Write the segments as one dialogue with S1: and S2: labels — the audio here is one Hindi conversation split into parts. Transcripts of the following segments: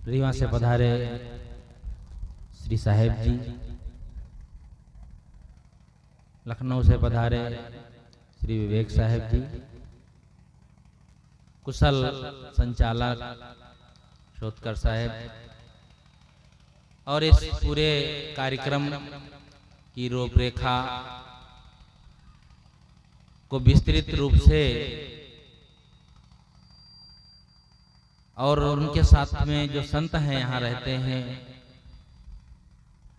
S1: रीवा से पधारे श्री साहेब जी, लखनऊ से पधारे श्री विवेक साहेब जी, कुशल संचालक शोधकर साहेब, और इस पूरे कार्यक्रम की रूपरेखा को विस्तृत रूप से और उनके साथ में जो संत हैं यहाँ रहते हैं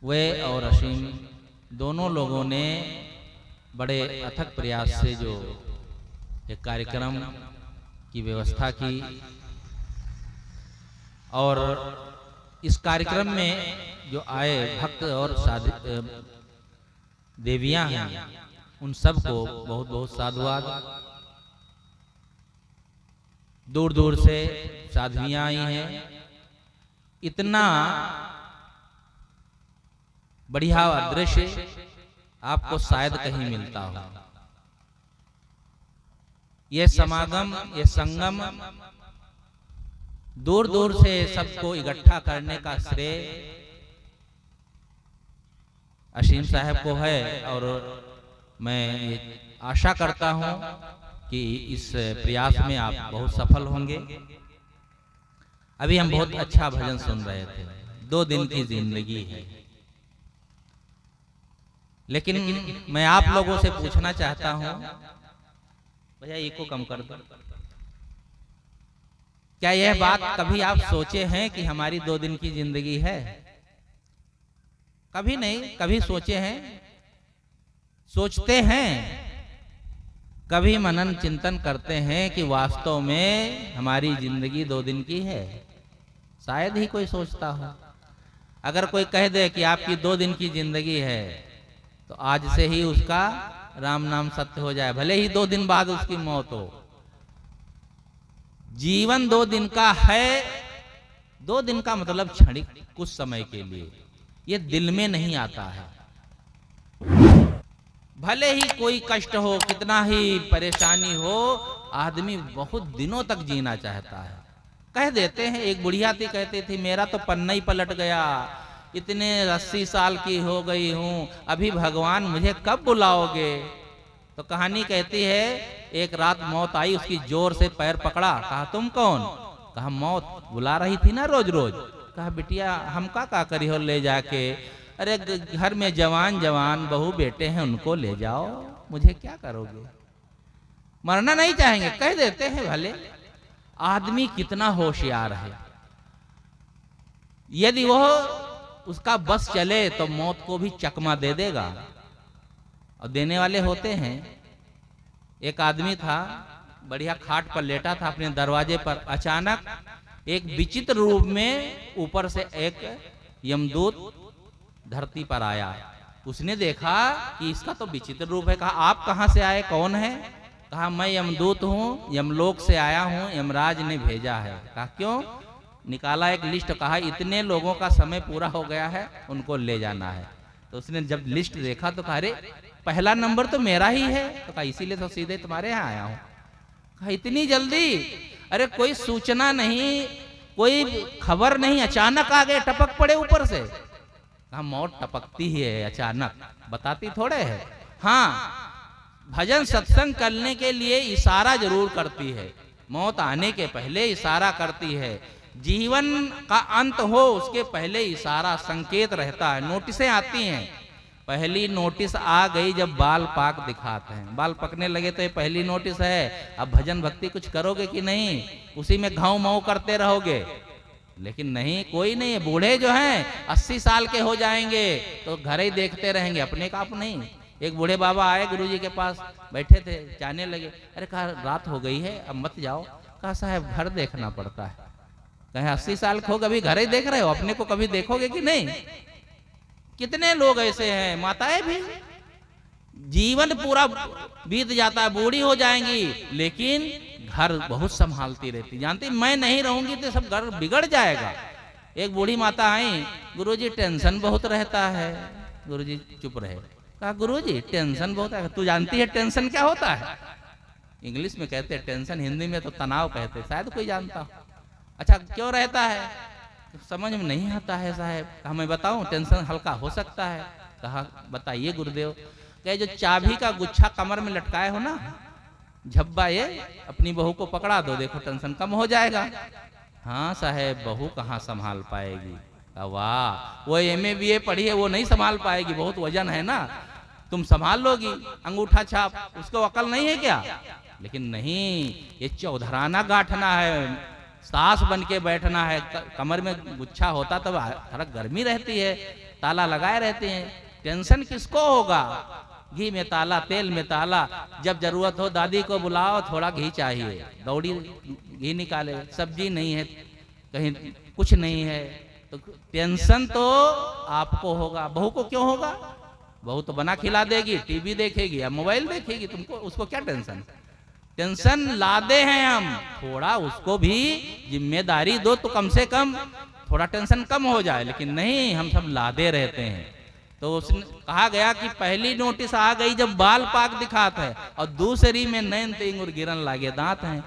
S1: वे और असीम दोनों लोगों ने बड़े अथक प्रयास से जो एक कार्यक्रम की व्यवस्था की, और इस कार्यक्रम में जो आए भक्त और देवियां हैं उन सबको बहुत बहुत साधुवाद। दूर दूर से साध्वियां आई हैं। इतना बढ़िया दृश्य आपको शायद कहीं मिलता हो। ये समागम, ये संगम दूर दूर से सबको इकट्ठा करने का श्रेय असीम साहब को है, और मैं ये आशा करता हूं कि इस प्रयास में आप बहुत सफल होंगे। अभी हम बहुत अच्छा भजन सुन रहे थे, 2 दिन की जिंदगी है, लेकिन मैं आप लोगों से पूछना चाहता हूं, भैया इको कम कर दो। क्या यह बात कभी आप सोचे हैं कि हमारी 2 दिन की जिंदगी है? कभी नहीं। कभी सोचे हैं? सोचते हैं? कभी मनन चिंतन करते हैं कि वास्तव में हमारी जिंदगी 2 दिन की है? शायद ही कोई सोचता हो। अगर कोई कह दे कि आपकी 2 दिन की जिंदगी है, तो आज से ही उसका राम नाम सत्य हो जाए, भले ही 2 दिन बाद उसकी मौत हो। जीवन 2 दिन का है। 2 दिन का मतलब क्षणिक, कुछ समय के लिए। ये दिल में नहीं आता है। भले ही कोई कष्ट हो, कितना ही परेशानी हो, आदमी बहुत दिनों तक जीना चाहता है। कह देते हैं, एक बुढ़िया थी कहती थी, मेरा तो पन्ना ही पलट गया, इतने 80 साल की हो गई हूं, अभी भगवान मुझे कब बुलाओगे? तो कहानी कहती है, एक रात मौत आई, उसकी जोर से पैर पकड़ा, कहा तुम कौन? कहा मौत बुला रही थी ना रोज रोज। कहा बिटिया हम का करी हो ले जाके? अरे घर में जवान जवान बहू बेटे हैं, उनको ले जाओ, मुझे क्या करोगे? मरना नहीं चाहेंगे, कह देते हैं। भले आदमी कितना होशियार है, यदि वह उसका बस चले तो मौत को भी चकमा दे देगा, और देने वाले होते हैं। एक आदमी था, बढ़िया खाट पर लेटा था अपने दरवाजे पर, अचानक एक विचित्र रूप में ऊपर से एक यमदूत धरती पर आया। उसने देखा कि इसका तो विचित्र रूप है। कहा आप कहां से आए, कौन है? कहा मैं यमदूत हूं, यमलोक से आया हूं, यमराज ने भेजा है। कहा क्यों? निकाला एक लिस्ट, कहा इतने लोगों का समय पूरा हो गया है, उनको ले जाना है। तो उसने जब लिस्ट देखा तो कहा अरे पहला नंबर तो मेरा ही है। तो कहा इसीलिए तो सीधे तुम्हारे यहाँ आया हूं। कहा इतनी जल्दी? अरे कोई सूचना नहीं, कोई खबर नहीं, अचानक आ गए, टपक पड़े ऊपर से। कहा मौत टपकती ही है अचानक, बताती थोड़े है। हाँ, भजन सत्संग करने के लिए इशारा जरूर करती है, मौत आने के पहले इशारा करती है। जीवन का अंत हो उसके पहले इशारा, संकेत रहता है। नोटिसें आती हैं। पहली नोटिस आ गई जब बाल पाक दिखाते हैं, बाल पकने लगे तो ये पहली नोटिस है। अब भजन भक्ति कुछ करोगे कि नहीं? उसी में घाव माव करते रहोगे? लेकिन नहीं, कोई नहीं है। बूढ़े जो हैं 80 साल के हो जाएंगे तो घर ही देखते रहेंगे, अपने का आप नहीं। एक बूढ़े बाबा आए गुरुजी के पास, बैठे थे, जाने लगे। अरे कहा रात हो गई है, अब मत जाओ। कहा साहब घर देखना पड़ता है। कहे 80 साल के हो, कभी घर ही देख रहे हो, अपने को कभी देखोगे कि नहीं? कितने लोग ऐसे हैं, माताएं भी, जीवन पूरा बीत जाता है, बूढ़ी हो जाएंगी, लेकिन घर बहुत संभालती रहती। जानती मैं नहीं रहूंगी तो सब घर बिगड़ जाएगा। एक बूढ़ी माता आई, गुरुजी टेंशन बहुत रहता है। गुरुजी चुप रहे। कहा गुरुजी टेंशन बहुत है, तू जानती है टेंशन क्या होता है? इंग्लिश में कहते हैं टेंशन, हिंदी में तो तनाव कहते हैं, शायद कोई जानता हो। अच्छा क्यों रहता है? समझ में नहीं आता है साहब। कहा मैं बताऊं, टेंशन हल्का हो सकता है। कहा बताइए गुरुदेव। कहे जो चाबी का गुच्छा कमर में लटकाए हो ना, झब्बा, ये अपनी बहू को पकड़ा दो, देखो टेंशन कम हो जाएगा। हाँ साहब, बहू कहाँ संभाल पाएगी। वाह, वो MA BA पढ़ी है, वो नहीं संभाल पाएगी, बहुत वजन है ना, तुम संभाल लोगी अंगूठा छाप, उसको अकल नहीं है क्या। लेकिन नहीं, ये चौधराना गांठना है, सास बन के बैठना है। कमर में गुच्छा होता तब थोड़ा गर्मी रहती है, ताला लगाए रहते हैं, टेंशन किसको होगा। घी में ताला, तेल में ताला, जब जरूरत हो दादी को बुलाओ, थोड़ा घी चाहिए, दौड़ी घी निकाले, सब्जी नहीं है, कहीं कुछ नहीं है, तो टेंशन तो आपको होगा। बहू को क्यों होगा, बहू तो बना खिला देगी, टीवी देखेगी या मोबाइल देखेगी, तुमको उसको क्या टेंशन। टेंशन लादे हैं हम, थोड़ा उसको भी जिम्मेदारी दो तो कम से कम थोड़ा टेंशन कम हो जाए। लेकिन नहीं, हम सब लादे रहते हैं। तो उसने कहा गया कि पहली नोटिस आ गई जब बाल पाक दिखाता है, और दूसरी में नैन तेंगुर गिरन लागे दांत हैं,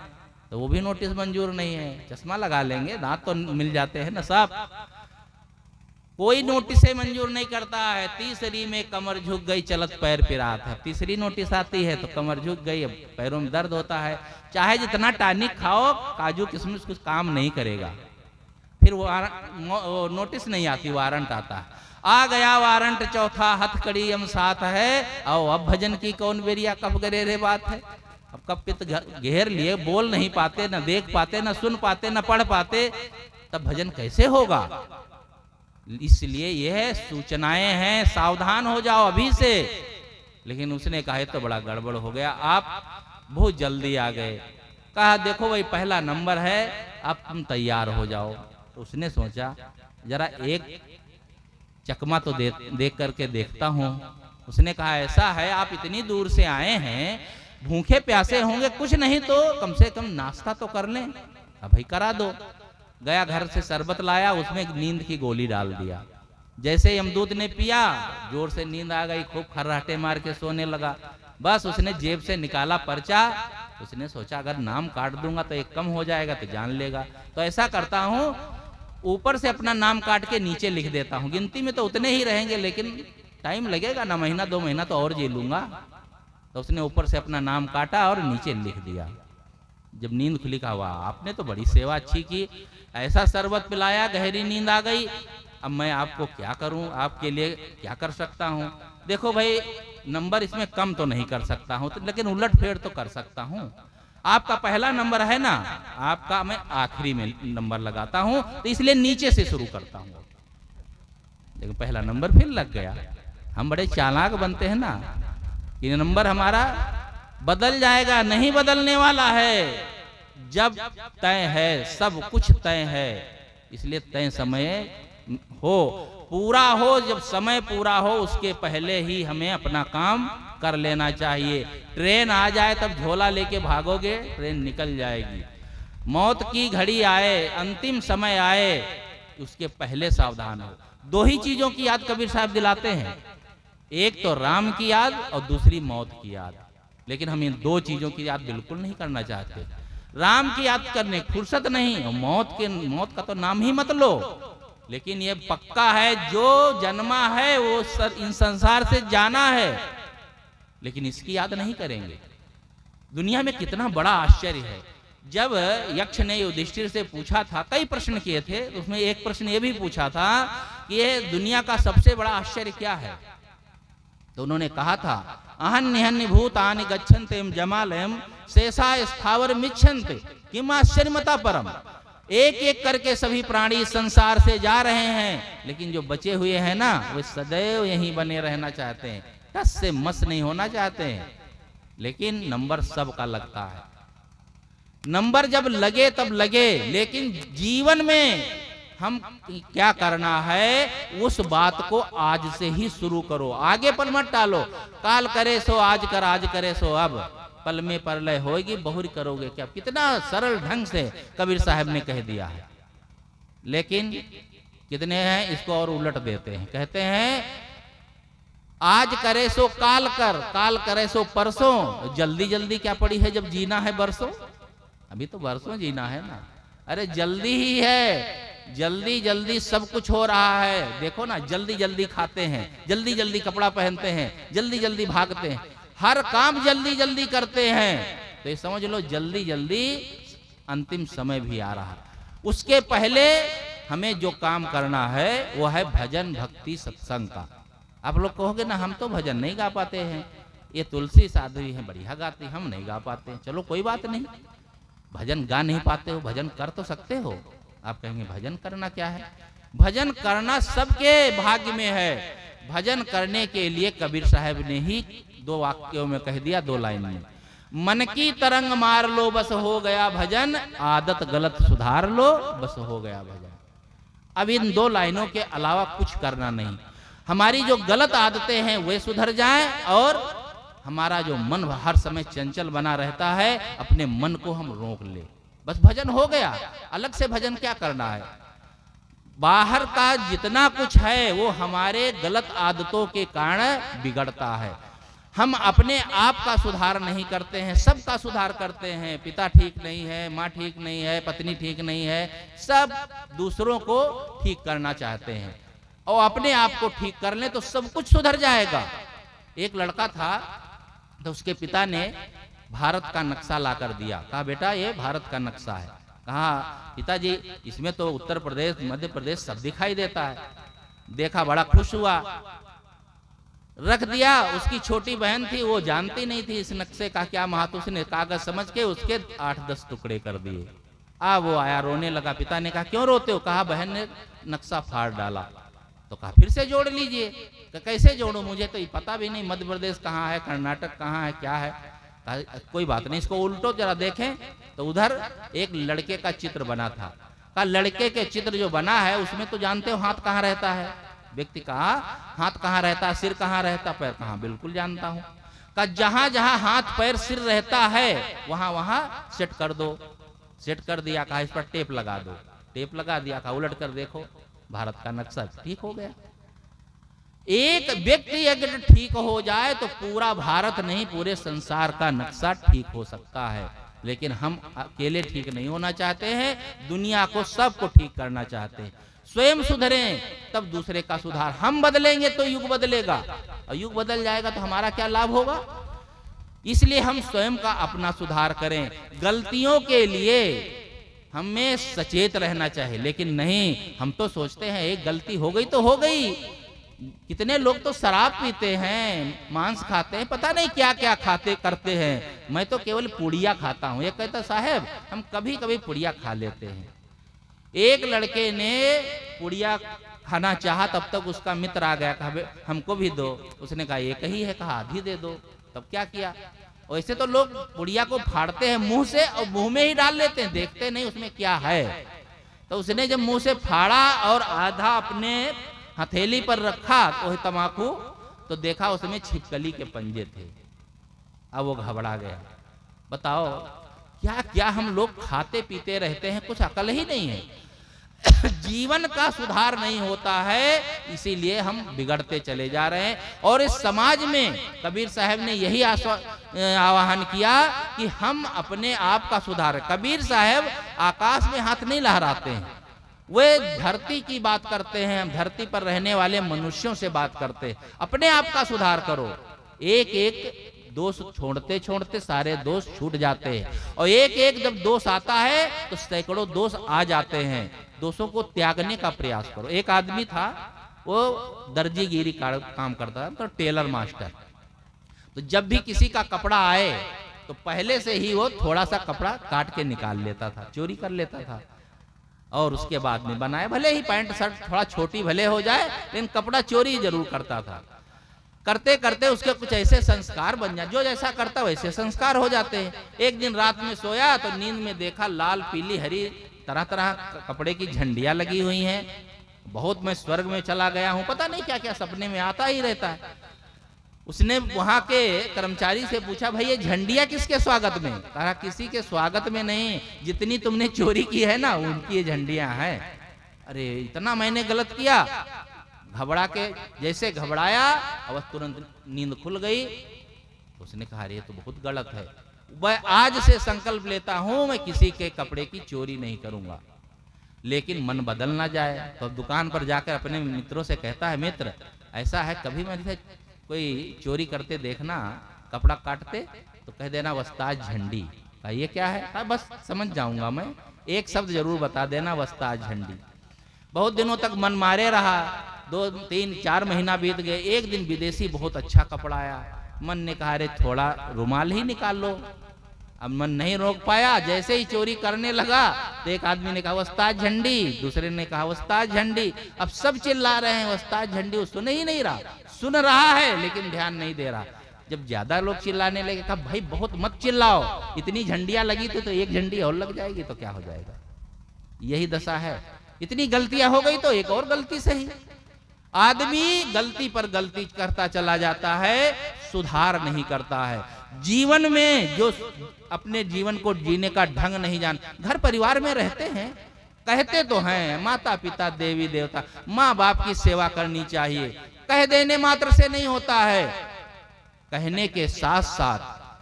S1: तो वो भी नोटिस मंजूर नहीं है। चश्मा लगा लेंगे, दांत तो मिल जाते हैं ना साहब, कोई नोटिस मंजूर नहीं करता है। तीसरी में कमर झुक गई, चलत पैर पिरात है। तीसरी नोटिस आती है तो कमर झुक गई, अब पैरों में दर्द होता है, चाहे जितना टॉनिक खाओ, काजू किशमिश कुछ काम नहीं करेगा। फिर वो नोटिस नहीं आती, वारंट आता है। आ गया वारंट चौथा, हथकड़ी हम साथ है, और अब भजन की कौन बेरिया कब करे रे बात है। अब कब पित घेर लिए, बोल नहीं पाते, न देख पाते, न सुन पाते, न पढ़ पाते, तब भजन कैसे होगा। इसलिए यह सूचनाएं हैं, सावधान हो जाओ अभी से। लेकिन उसने कहा तो बड़ा गड़बड़ हो गया, आप बहुत जल्दी आ गए। कहा देखो भाई पहला नंबर है, अब तुम तैयार हो जाओ। तो उसने सोचा जरा एक चकमा तो देख करके देखता हूँ। उसने कहा ऐसा है, आप इतनी दूर से आए हैं, भूखे प्यासे होंगे, कुछ नहीं तो कम से कम नाश्ता तो कर लें। अब भाई करा दो। गया घर से शरबत लाया, उसमें नींद की गोली डाल दिया। जैसे यमदूत ने पिया, जोर से नींद आ गई, खूब खर्राटे मार के सोने लगा। बस उसने जेब से निकाला पर्चा, उसने सोचा अगर नाम काट दूंगा तो एक कम हो जाएगा, तो जान लेगा। तो ऐसा करता हूँ, ऊपर से अपना नाम काट के नीचे लिख देता हूँ। गिनती में तो उतने ही रहेंगे, लेकिन टाइम लगेगा ना, महीना 2 महीना तो और जी लूंगा। तो उसने ऊपर से अपना नाम काटा और नीचे लिख दिया। जब नींद खुली, कहा वाह आपने तो बड़ी सेवा अच्छी की, ऐसा शरबत पिलाया, गहरी नींद आ गई। अब मैं आपको क्या करूं, आपके लिए क्या कर सकता हूं। देखो भाई, नंबर इसमें कम तो नहीं कर सकता हूं, तो लेकिन उलट फेर तो कर सकता हूं। आपका पहला नंबर है ना, आपका मैं आखिरी में नंबर लगाता हूं, तो इसलिए नीचे से शुरू करता हूं। लेकिन पहला नंबर फिर लग गया। हम बड़े चालाक बनते हैं ना, ये नंबर हमारा बदल जाएगा, नहीं बदलने वाला है। जब तय है, सब कुछ तय है, इसलिए तय समय हो, पूरा हो। जब समय पूरा हो, उसके पहले ही हमें अपना काम कर लेना चाहिए। ट्रेन आ जाए तब झोला लेके भागोगे, ट्रेन निकल जाएगी। मौत की घड़ी आए, अंतिम समय आए, उसके पहले सावधान हो। 2 ही चीजों की याद कबीर साहब दिलाते हैं, एक तो राम की याद और दूसरी मौत की याद। लेकिन हम इन 2 चीजों की याद बिल्कुल नहीं करना चाहते। राम की याद करने की फुर्सत नहीं, और मौत का तो नाम ही मत लो। लेकिन ये पक्का है, जो जन्मा है वो इन संसार से जाना है, लेकिन इसकी याद नहीं करेंगे। दुनिया में कितना बड़ा आश्चर्य है। जब यक्ष ने युधिष्ठिर से पूछा था, कई प्रश्न किए थे, उसमें एक प्रश्न ये भी पूछा था कि ये दुनिया का सबसे बड़ा आश्चर्य क्या है। तो उन्होंने कहा था, अहन्य भूतानि गच्छन्ते जमालयम शेषा स्थावर मिच्छन्ते किम आश्चर्यमता परम। एक एक करके सभी प्राणी संसार से जा रहे हैं, लेकिन जो बचे हुए हैं ना, वे सदैव यहीं बने रहना चाहते हैं, टस से मस नहीं होना चाहते हैं। लेकिन नंबर सबका लगता है। नंबर जब लगे तब लगे, लेकिन जीवन में हम क्या करना है, उस बात को आज से ही शुरू करो, आगे पर मत टालो। काल करे सो आज कर, आज करे सो अब, पल में परलय होगी, बहुरी करोगे क्या। कितना सरल ढंग से कबीर साहब ने कह दिया है। लेकिन कितने हैं इसको और उलट देते हैं, कहते हैं आज करे सो काल कर, काल करे सो परसों। जल्दी जल्दी क्या पड़ी है, जब जीना है बरसों, अभी तो बरसों जीना है ना। अरे जल्दी ही है, जल्दी जल्दी सब कुछ हो रहा है। देखो ना, जल्दी जल्दी खाते हैं, जल्दी जल्दी कपड़ा पहनते हैं, जल्दी जल्दी भागते हैं, हर काम जल्दी जल्दी करते हैं। तो ये समझ लो जल्दी जल्दी अंतिम समय भी आ रहा है। उसके पहले हमें जो काम करना है वो है भजन भक्ति सत्संग का। आप लोग कहोगे ना हम तो भजन नहीं गा पाते हैं, ये तुलसी साध्वी है बढ़िया गाती, हम नहीं गा पाते। चलो कोई बात नहीं, भजन गा नहीं पाते हो, भजन कर तो सकते हो। आप कहेंगे भजन करना क्या है? भजन करना सबके भाग्य में है। भजन करने के लिए कबीर साहब ने ही 2 वाक्यों में कह दिया, 2 लाइन में, मन की तरंग मार लो बस हो गया भजन, आदत गलत सुधार लो बस हो गया भजन। अब इन 2 लाइनों के अलावा कुछ करना नहीं। हमारी जो गलत आदतें हैं वे सुधर जाएं और हमारा जो मन हर समय चंचल बना रहता है, अपने मन को हम रोक ले, बस भजन हो गया। अलग से भजन क्या करना है? बाहर का जितना कुछ है वो हमारे गलत आदतों के कारण बिगड़ता है। हम अपने आप का सुधार नहीं करते हैं, सबका सुधार करते हैं। पिता ठीक नहीं है, माँ ठीक नहीं है, पत्नी ठीक नहीं है, सब दूसरों को ठीक करना चाहते हैं और अपने आप को ठीक कर लें तो सब कुछ सुधर जाएगा। एक लड़का था तो उसके पिता ने भारत का नक्शा ला कर दिया, कहा बेटा ये भारत का नक्शा है। कहा पिताजी इसमें तो उत्तर प्रदेश मध्य प्रदेश सब दिखाई देता है। देखा, बड़ा खुश हुआ, रख दिया। उसकी छोटी बहन थी, वो जानती नहीं थी इस नक्शे का क्या महत्व। उसने कागज समझ के उसके 8-10 टुकड़े कर दिए। वो आया, रोने लगा। पिता ने कहा क्यों रोते हो? कहा बहन ने नक्शा फाड़ डाला। तो कहा फिर से जोड़ लीजिए। कैसे जोड़ूं, मुझे तो ये पता भी नहीं मध्य प्रदेश कहाँ है, कर्नाटक कहाँ है, क्या है। कोई बात नहीं, इसको उल्टो जरा देखें। तो उधर एक लड़के का चित्र बना था। कहा लड़के के चित्र जो बना है उसमें तो जानते हो हाथ कहाँ रहता है। व्यक्ति कहा हाथ कहाँ रहता है, सिर कहाँ रहता, पैर कहाँ? बिल्कुल जानता हूँ। कहा जहां जहां हाथ पैर सिर रहता है वहां वहां सेट कर दो। सेट कर दिया। कहा इस पर टेप लगा दो। टेप लगा दिया। कहा उलट कर देखो, भारत का नक्शा ठीक हो गया। एक व्यक्ति अगर ठीक हो जाए तो पूरा भारत नहीं, पूरे संसार का नक्शा ठीक हो सकता है। लेकिन हम अकेले ठीक नहीं होना चाहते हैं, दुनिया को सबको ठीक करना चाहते हैं। स्वयं सुधरें तब दूसरे का सुधार। हम बदलेंगे तो युग बदलेगा, और युग बदल जाएगा तो हमारा क्या लाभ होगा। इसलिए हम स्वयं का अपना सुधार करें। गलतियों के लिए हमें सचेत रहना चाहिए, लेकिन नहीं, हम तो सोचते हैं एक गलती हो गई तो हो गई। कितने लोग तो शराब पीते हैं, मांस खाते हैं, पता नहीं क्या क्या खाते करते हैं। मैं तो केवल पुड़िया खाता हूँ। ये कहता साहब हम कभी कभी पुड़िया खा लेते हैं। एक लड़के ने पुड़िया खाना चाहा, तब तक उसका मित्र आ गया, कहा हमको भी दो। उसने कहा एक ही है, कहा आधी दे दो। तब क्या किया, वैसे तो लोग पुड़िया को फाड़ते हैं मुंह से और मुंह में ही डाल लेते हैं, देखते नहीं उसमें क्या है। तो उसने जब मुंह से फाड़ा और आधा अपने हथेली पर रखा वो तमाकू, तो देखा उसमें छिपकली के पंजे थे। अब वो घबरा गया। बताओ क्या क्या हम लोग खाते पीते रहते हैं, कुछ अकल ही नहीं है। जीवन का सुधार नहीं होता है, इसीलिए हम बिगड़ते चले जा रहे हैं। और इस समाज में कबीर साहब ने यही आह्वान किया कि हम अपने आप का सुधार। कबीर साहब आकाश में हाथ नहीं लहराते हैं, वे धरती की बात करते हैं। हम धरती पर रहने वाले मनुष्यों से बात करते हैं। अपने आप का सुधार करो। एक एक दोष छोड़ते छोड़ते सारे दोष छूट जाते हैं, और एक एक जब दोष आता है तो सैकड़ों दोष आ जाते हैं। दोषों को त्यागने का प्रयास करो। एक आदमी था, वो दर्जीगिरी का काम करता था, तो टेलर मास्टर। तो जब भी किसी का कपड़ा आए तो पहले से ही वो थोड़ा सा कपड़ा काट के निकाल लेता था, चोरी कर लेता था, और उसके बाद में बनाए। भले ही पैंट शर्ट थोड़ा छोटी भले हो जाए, लेकिन कपड़ा चोरी जरूर करता था। करते करते उसके कुछ ऐसे संस्कार बन जाए, जो जैसा करता वैसे संस्कार हो जाते हैं। एक दिन रात में सोया तो नींद में देखा लाल पीली हरी तरह तरह कपड़े की झंडियां लगी हुई हैं। बहुत मैं स्वर्ग में चला गया हूं, पता नहीं क्या क्या सपने में आता ही रहता है। उसने वहां के कर्मचारी से पूछा भाई ये झंडियां किसके स्वागत में? कहा किसी के स्वागत में नहीं, जितनी तुमने चोरी की है ना उनकी ये झंडियां हैं। अरे इतना मैंने गलत किया। घबरा के जैसे घबराया और तुरंत नींद खुल गई। उसने कहा अरे ये तो बहुत गलत है, मैं आज से संकल्प लेता हूं मैं किसी के कपड़े की चोरी नहीं करूंगा। लेकिन मन बदल ना जाए। तो दुकान पर जाकर अपने मित्रों से कहता है, मित्र ऐसा है कभी मुझे कोई चोरी करते देखना, कपड़ा काटते, तो कह देना वस्ताद झंडी। ये क्या है? बस समझ जाऊंगा मैं, एक शब्द जरूर बता देना, वस्ताद झंडी। बहुत दिनों तक मन मारे रहा, 2 3 4 महीना बीत गए। एक दिन विदेशी बहुत अच्छा कपड़ा आया, मन ने कहा अरे थोड़ा रुमाल ही निकाल लो। अब मन नहीं रोक पाया, जैसे ही चोरी करने लगा तो एक आदमी ने कहा वस्ताद झंडी, दूसरे ने कहा वस्ताद झंडी। अब सब चिल्ला रहे हैं वस्ताद झंडी, वो सुन ही नहीं रहा, सुन रहा है लेकिन ध्यान नहीं दे रहा। जब ज्यादा लोग चिल्लाने लगे, कहा भाई बहुत मत चिल्लाओ, इतनी झंडियां लगी थी तो एक झंडी और लग जाएगी तो क्या हो जाएगा। यही दशा है, इतनी गलतियां हो गई तो एक और गलती सही। आदमी गलती पर गलती करता चला जाता है, सुधार नहीं करता है। जीवन में जो अपने जीवन को जीने का ढंग नहीं जान, घर परिवार में रहते हैं, कहते तो हैं माता पिता देवी देवता, माँ बाप की सेवा करनी चाहिए, कह देने मात्र से नहीं होता है, कहने के साथ साथ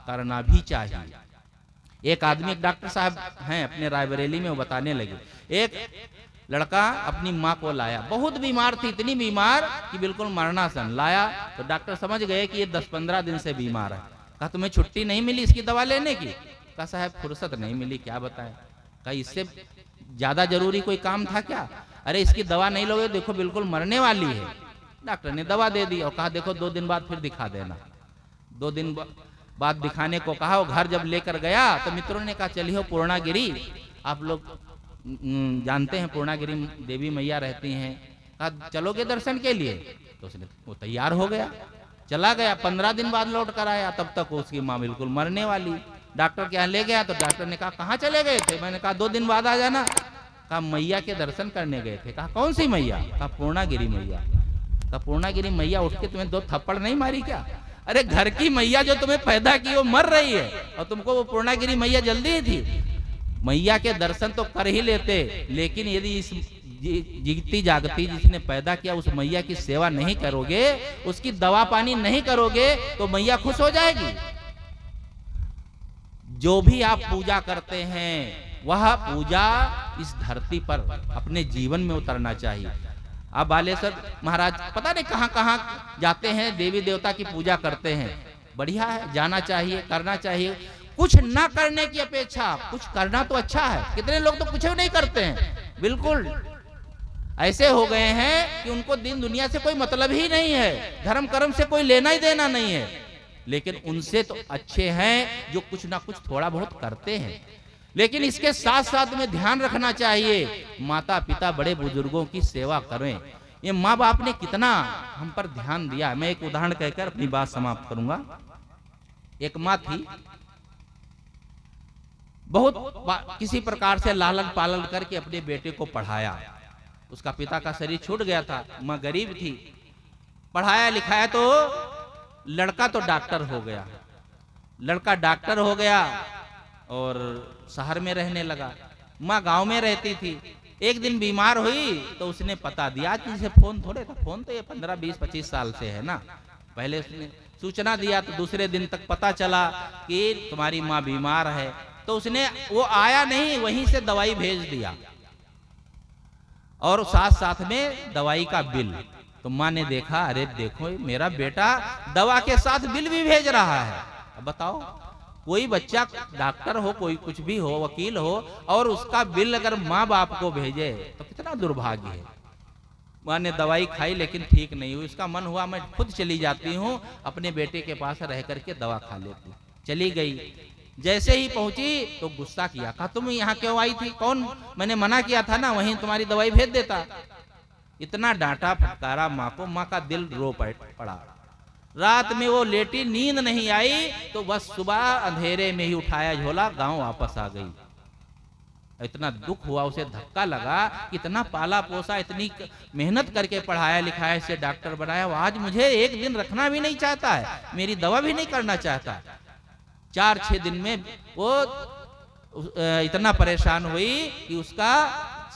S1: करना भी चाहिए। एक आदमी, एक डॉक्टर साहब हैं अपने रायबरेली में, वो बताने लगे, एक लड़का अपनी माँ को लाया, बहुत बीमार थी, इतनी बीमार कि बिल्कुल मरणासन। लाया तो डॉक्टर समझ गए कि ये 10-15 दिन से बीमार है। कहा तुम्हें छुट्टी नहीं मिली इसकी दवा लेने की? कहा साहब फुर्सत नहीं मिली, क्या बताएं। कहा इससे ज्यादा जरूरी कोई काम था क्या? अरे इसकी दवा नहीं लोगे, देखो बिल्कुल मरने वाली है। डॉक्टर ने दवा दे दी और कहा देखो 2 दिन बाद फिर दिखा देना। 2 दिन बाद दिखाने को कहा। वो घर जब लेकर गया तो मित्रों ने कहा चलिए पूर्णागिरी, आप लोग जानते हैं पूर्णागिरी देवी मैया रहती हैं, कहा चलोगे दर्शन के लिए? तो उसने वो तैयार हो गया, चला गया। 15 दिन बाद लौट कर आया, तब तक उसकी माँ बिल्कुल मरने वाली। डॉक्टर के यहाँ ले गया तो डॉक्टर ने कहा कहाँ चले गए थे? मैंने कहा 2 दिन बाद आ जाना। कहा मैया के दर्शन करने गए थे। कहा कौन सी मैया? कहा पूर्णागिरी मैया। कहा पूर्णागिरी मैया उठ के तुम्हें 2 थप्पड़ नहीं मारी क्या? अरे घर की मैया जो तुम्हें पैदा की वो मर रही है और तुमको वो पूर्णागिरी मैया जल्दी ही थी। मैया के दर्शन तो कर ही लेते, लेकिन यदि इस जीती जागती जिसने पैदा किया उस मैया की सेवा नहीं करोगे, उसकी दवा पानी नहीं करोगे तो मैया खुश हो जाएगी। जो भी आप पूजा करते हैं वह पूजा इस धरती पर अपने जीवन में उतरना चाहिए। आप बालेश्वर महाराज पता नहीं कहां कहां जाते हैं, देवी देवता की पूजा करते हैं, बढ़िया है, जाना चाहिए, करना चाहिए। कुछ ना करने की अपेक्षा कुछ करना तो अच्छा है। कितने लोग तो कुछ भी नहीं करते हैं, बिल्कुल ऐसे हो गए हैं कि उनको दिन दुनिया से कोई मतलब ही नहीं है, धर्म कर्म से कोई लेना ही देना नहीं है। लेकिन उनसे तो अच्छे हैं जो कुछ ना कुछ थोड़ा बहुत करते हैं। लेकिन इसके साथ साथ में ध्यान रखना चाहिए, माता पिता बड़े बुजुर्गों की सेवा करें। ये माँ बाप ने कितना हम पर ध्यान दिया। मैं एक उदाहरण कहकर अपनी बात समाप्त करूंगा। एक माँ थी, बहुत किसी प्रकार से लालन पालन करके अपने बेटे को पढ़ाया। उसका पिता का शरीर छूट गया था, माँ गरीब थी, पढ़ाया लिखाया तो लड़का तो डॉक्टर हो गया। लड़का डॉक्टर हो गया और शहर में रहने लगा। माँ गांव में रहती थी। एक दिन बीमार हुई तो उसने पता दिया, आज जिसे फोन थोड़े था, फोन तो ये 15 20 25 साल से है ना। पहले उसने सूचना दिया तो दूसरे दिन तक पता चला कि तुम्हारी माँ बीमार है। तो उसने, वो आया नहीं, वहीं से दवाई भेज दिया और साथ साथ में दवाई का बिल। तो माँ ने देखा, अरे देखो मेरा बेटा दवा के साथ बिल भी भेज रहा है। अब बताओ, कोई बच्चा डॉक्टर हो, कोई कुछ भी हो, वकील हो, और उसका बिल अगर माँ बाप को भेजे तो कितना दुर्भाग्य है। माँ ने दवाई खाई लेकिन ठीक नहीं हुई। उसका मन हुआ मैं खुद चली जाती हूँ, अपने बेटे के पास रह करके दवा खा लेती। चली गई, जैसे ही पहुंची तो गुस्सा किया, कहा तुम यहाँ क्यों आई थी? कौन, मैंने मना किया था ना, वहीं तुम्हारी दवाई भेज देता। इतना डांटा फटकारा माँ को, माँ का दिल रो पड़ा। रात में वो लेटी, नींद नहीं आई, तो बस सुबह अंधेरे में ही उठाया झोला, गांव वापस आ गई। इतना दुख हुआ उसे, धक्का लगा, इतना पाला पोसा, इतनी मेहनत करके पढ़ाया लिखाया, इसे डॉक्टर बनाया, आज मुझे एक दिन रखना भी नहीं चाहता है, मेरी दवा भी नहीं करना चाहता। 4-6 दिन में वो इतना परेशान हुई कि उसका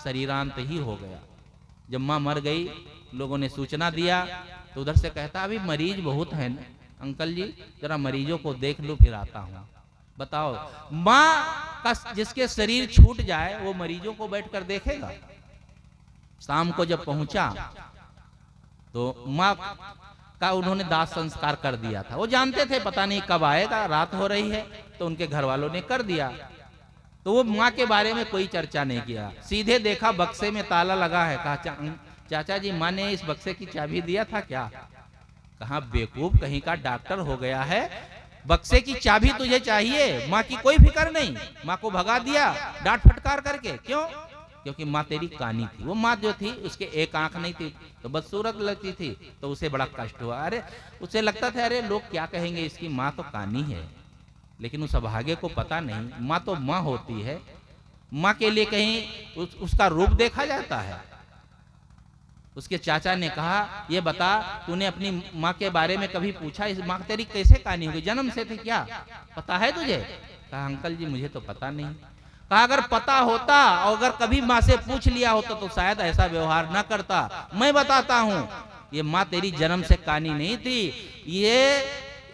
S1: शरीरांत ही हो गया। जब माँ मर गई, लोगों ने सूचना दिया तो उधर से कहता अभी मरीज बहुत है ना अंकल जी, जरा मरीजों को देख लो फिर आता हूँ। बताओ, माँ का जिसके शरीर छूट जाए वो मरीजों को बैठकर देखेगा? शाम को जब पहुंचा तो माँ का उन्होंने दाह संस्कार कर दिया था। वो जानते थे पता नहीं कब आएगा, रात हो रही है, तो उनके घर वालों ने कर दिया। तो वो माँ के बारे में कोई चर्चा नहीं किया, सीधे देखा बक्से में ताला लगा है। कहा चाचा जी माँ ने इस बक्से की चाबी दिया था क्या? कहा बेवकूफ कहीं का, डॉक्टर हो गया है, बक्से की चाबी तुझे चाहिए, माँ की कोई फिक्र नहीं। माँ को भगा दिया डांट फटकार करके। क्यों? क्योंकि माँ तेरी कानी थी। वो माँ जो थी उसके एक आंख नहीं थी, तो बदसूरत लगती थी, तो उसे बड़ा कष्ट हुआ। अरे उसे लगता था अरे लोग क्या कहेंगे, इसकी माँ तो कानी है। लेकिन उस अभागे को पता नहीं माँ तो माँ होती है, माँ के लिए कहीं उसका रूप देखा जाता है। उसके चाचा ने कहा ये बता तूने अपनी माँ के बारे में कभी पूछा, इस माँ तेरी कैसे कानी होगी, जन्म से थी क्या, पता है तुझे? कहा अंकल जी मुझे तो पता नहीं। कहा अगर पता होता और अगर कभी माँ से पूछ लिया होता तो शायद ऐसा व्यवहार ना करता। मैं बताता हूँ, ये माँ तेरी जन्म से कानी नहीं थी। ये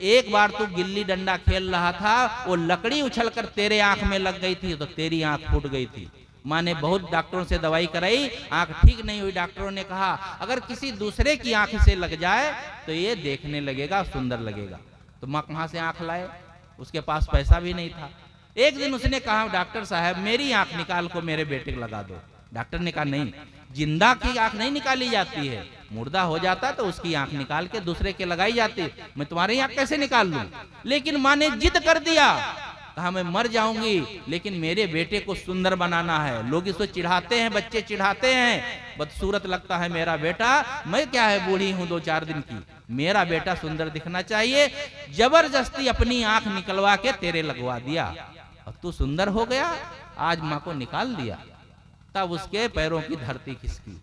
S1: एक बार तू गिल्ली डंडा खेल रहा था, वो लकड़ी उछलकर तेरे आंख में लग गई थी तो तेरी आंख फूट गई थी। माँ ने बहुत डॉक्टरों से दवाई कराई, आंख ठीक नहीं हुई। डॉक्टरों ने कहा अगर किसी दूसरे की आंख से लग जाए तो ये देखने लगेगा, सुंदर लगेगा। तो माँ कहाँ से आंख लाए? उसके पास पैसा भी नहीं था। एक दिन उसने कहा डॉक्टर साहब मेरी आंख निकाल को मेरे बेटे को लगा दो। डॉक्टर ने कहा नहीं, जिंदा की आंख नहीं निकाली जाती है, मुर्दा हो जाता तो उसकी आंख निकाल के दूसरे के लगाई जाती। मैं तुम्हारी आंख कैसे निकाल लूं? लेकिन माँ ने जिद कर दिया, कहा मैं मर जाऊंगी लेकिन मेरे बेटे को सुंदर बनाना है। लोग इसको चिढ़ाते हैं, बच्चे चिढ़ाते हैं, बदसूरत लगता है मेरा बेटा, मैं क्या है बूढ़ी हूं 2-4 दिन की, मेरा बेटा सुंदर दिखना चाहिए। जबरदस्ती अपनी आंख निकलवा के तेरे लगवा दिया और तू सुंदर हो गया। आज माँ को निकाल दिया, तब उसके पैरों की धरती खिसकी।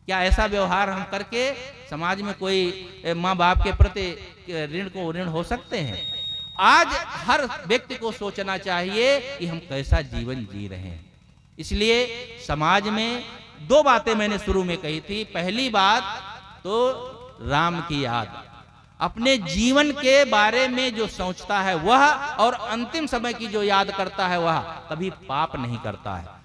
S1: क्या ऐसा व्यवहार हम करके समाज में कोई माँ बाप के प्रति ऋण को ऋण हो सकते हैं? आज हर व्यक्ति को सोचना चाहिए कि हम कैसा जीवन जी रहे हैं। इसलिए समाज में 2 बातें मैंने शुरू में कही थी। पहली बात तो राम की याद, अपने जीवन के बारे में जो सोचता है वह और अंतिम समय की जो याद करता है वह कभी पाप नहीं करता है।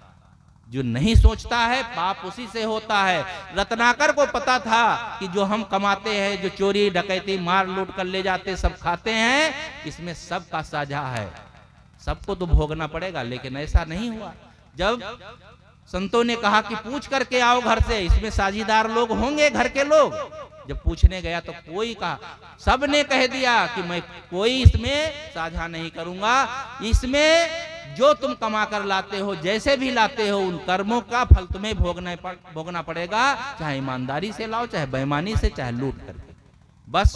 S1: जो नहीं सोचता है पाप उसी से होता है। रत्नाकर को पता था कि जो हम कमाते हैं, जो चोरी डकैती मार लूट कर ले जाते सब खाते हैं, इसमें सबका साझा है, सबको तो भोगना पड़ेगा। लेकिन ऐसा नहीं हुआ। जब संतों ने कहा कि पूछ करके आओ घर से, इसमें साझीदार लोग होंगे घर के लोग। जब पूछने गया तो कोई कहा, सबने कह दिया कि मैं कोई इसमें साझा नहीं करूंगा, इसमें जो तुम कमा कर लाते हो, जैसे भी लाते हो, उन कर्मों का फल तुम्हें भोगना पड़ेगा, चाहे ईमानदारी से लाओ, चाहे बेईमानी से, चाहे लूट करके। बस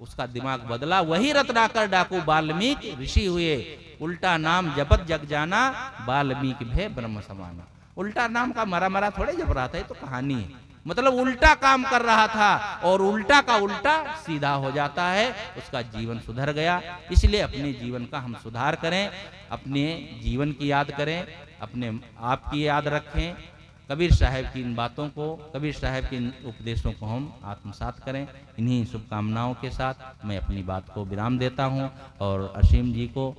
S1: उसका दिमाग बदला। वही रत्नाकर डाकू वाल्मीकि ऋषि हुए। उल्टा नाम जपत जग जाना, वाल्मीकि भे ब्रह्म समाना। उल्टा नाम का मरा मरा थोड़े जप रहा था, ये तो कहानी है। मतलब उल्टा काम कर रहा था और उल्टा का उल्टा सीधा हो जाता है, उसका जीवन सुधर गया। इसलिए अपने जीवन का हम सुधार करें, अपने जीवन की याद करें, अपने आप की याद रखें। कबीर साहब की इन बातों को, कबीर साहब के इन उपदेशों को हम आत्मसात करें। इन्हीं शुभकामनाओं के साथ मैं अपनी बात को विराम देता हूं और असीम जी को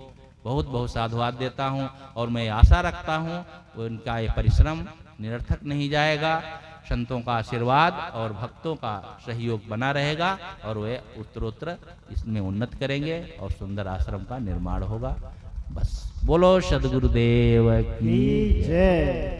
S1: बहुत बहुत साधुवाद देता हूं। और मैं आशा रखता हूं उनका ये परिश्रम निरर्थक नहीं जाएगा। संतों का आशीर्वाद और भक्तों का सहयोग बना रहेगा और वे उत्तरोत्तर इसमें उन्नत करेंगे और सुंदर आश्रम का निर्माण होगा। बस बोलो सद्गुरुदेव की जय।